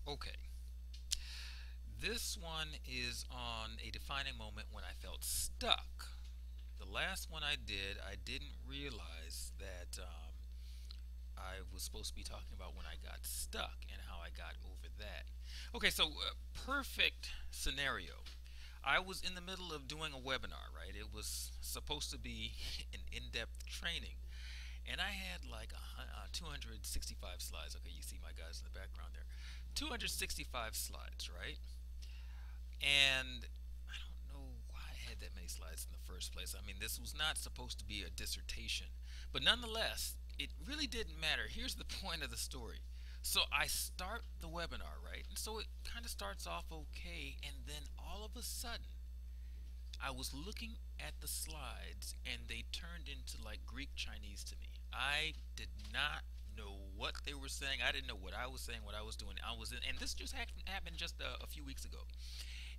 Okay, this one is on a defining moment when I felt stuck. The last one I didn't realize that I was supposed to be talking about when I got stuck and how I got over that. Okay, so perfect scenario. I was in the middle of doing a webinar, right? It was supposed to be an in depth training. And I had like 265 slides. Okay, you see my guys in the background there. 265 slides, right? And I don't know why I had that many slides in the first place. I mean, this was not supposed to be a dissertation. But nonetheless, it really didn't matter. Here's the point of the story. So I start the webinar, right? And so it kind of starts off okay. And then all of a sudden, I was looking at the slides and they turned into like Greek Chinese to me. I did not know what they were saying. I didn't know what I was saying, what I was doing. I was in, and this just happened just a few weeks ago.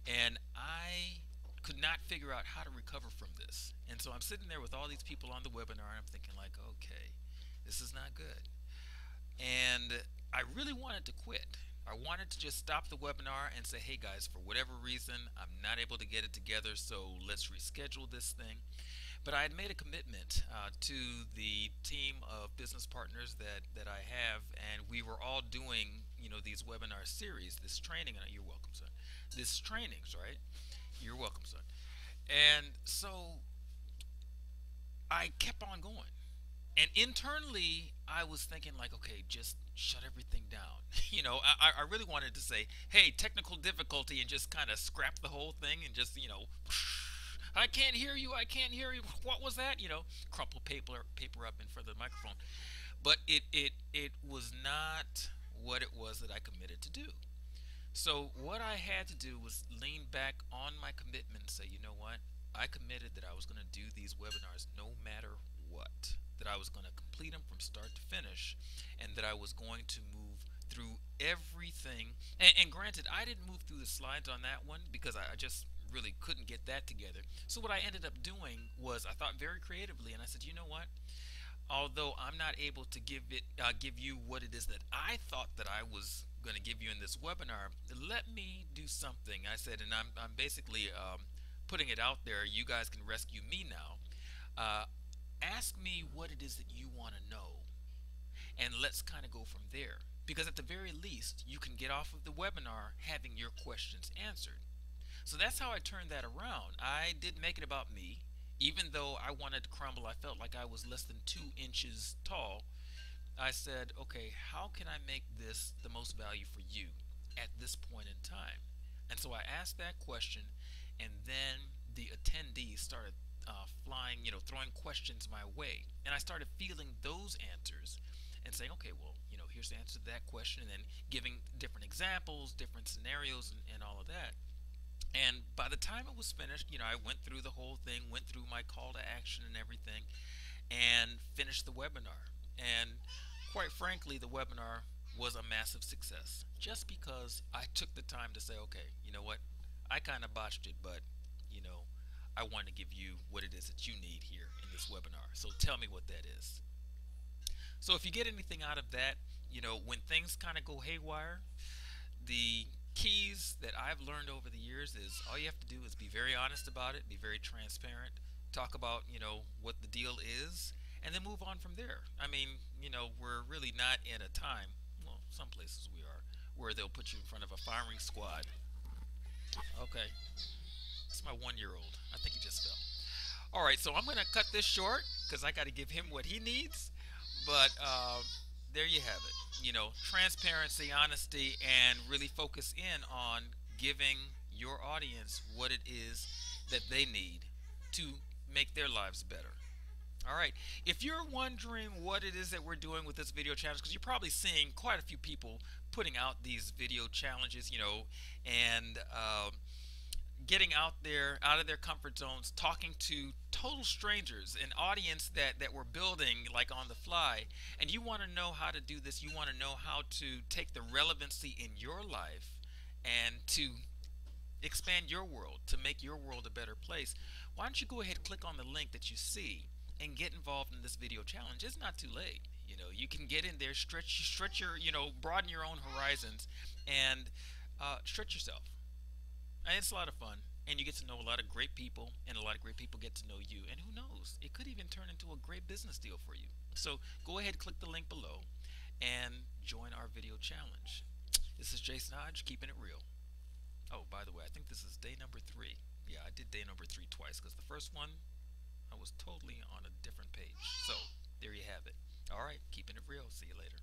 And I could not figure out how to recover from this. And so I'm sitting there with all these people on the webinar and I'm thinking like, okay, this is not good. And I really wanted to quit. I wanted to just stop the webinar and say, hey guys, for whatever reason, I'm not able to get it together, so let's reschedule this thing. But I had made a commitment to the team of business partners that I have, and we were all doing, these webinar series, this training. And you're welcome, son. This trainings, right? You're welcome, son. And so I kept on going. And internally, I was thinking like, okay, just shut everything down. I really wanted to say, hey, technical difficulty, and just kind of scrap the whole thing and just, I can't hear you. I can't hear you. What was that? Crumple paper up in front of the microphone. But it was not what it was that I committed to do. So what I had to do was lean back on my commitment and say, you know what? I committed that I was going to do these webinars no matter what. That I was going to complete them from start to finish, and that I was going to move through everything. And granted, I didn't move through the slides on that one because I just really couldn't get that together. So what I ended up doing was I thought very creatively, and I said, you know what? Although I'm not able to give you what it is that I thought that I was going to give you in this webinar, let me do something. I said, and I'm basically putting it out there. You guys can rescue me now. Uh, Ask me what it is that you want to know, and let's kind of go from there. Because at the very least, you can get off of the webinar having your questions answered. So that's how I turned that around. I did make it about me. Even though I wanted to crumble, I felt like I was less than 2 inches tall. I said, okay, how can I make this the most value for you at this point in time? And so I asked that question, and then the attendees started flying, throwing questions my way. And I started feeling those answers and saying, okay, well, here's the answer to that question, and then giving different examples, different scenarios, and all of that. And by the time it was finished, I went through the whole thing, went through my call to action and everything, and finished the webinar. And quite frankly, the webinar was a massive success just because I took the time to say, okay, you know what? I kind of botched it, but, you know, I want to give you what it is that you need here in this webinar. So tell me what that is. So if you get anything out of that, when things kind of go haywire, the keys that I've learned over the years is all you have to do is be very honest about it, be very transparent, talk about, what the deal is, and then move on from there. I mean, we're really not in a time, well, some places we are, where they'll put you in front of a firing squad. Okay, it's my 1 year old. I think he just fell. All right, so I'm going to cut this short because I got to give him what he needs. But there you have it. Transparency, honesty, and really focus in on giving your audience what it is that they need to make their lives better. All right. If you're wondering what it is that we're doing with this video challenge, because you're probably seeing quite a few people putting out these video challenges, and getting out there, out of their comfort zones, talking to total strangers, an audience that we're building like on the fly, and you want to know how to do this, you want to know how to take the relevancy in your life and to expand your world, to make your world a better place, why don't you go ahead and click on the link that you see and get involved in this video challenge? It's not too late. You can get in there, stretch your, broaden your own horizons, and stretch yourself. And it's a lot of fun, and you get to know a lot of great people, and a lot of great people get to know you. And who knows, it could even turn into a great business deal for you. So go ahead, click the link below, and join our video challenge. This is Jason Hodge, keeping it real. Oh, by the way, I think this is day number 3. Yeah, I did day number 3 twice because the first one I was totally on a different page. So there you have it. All right, keeping it real. See you later.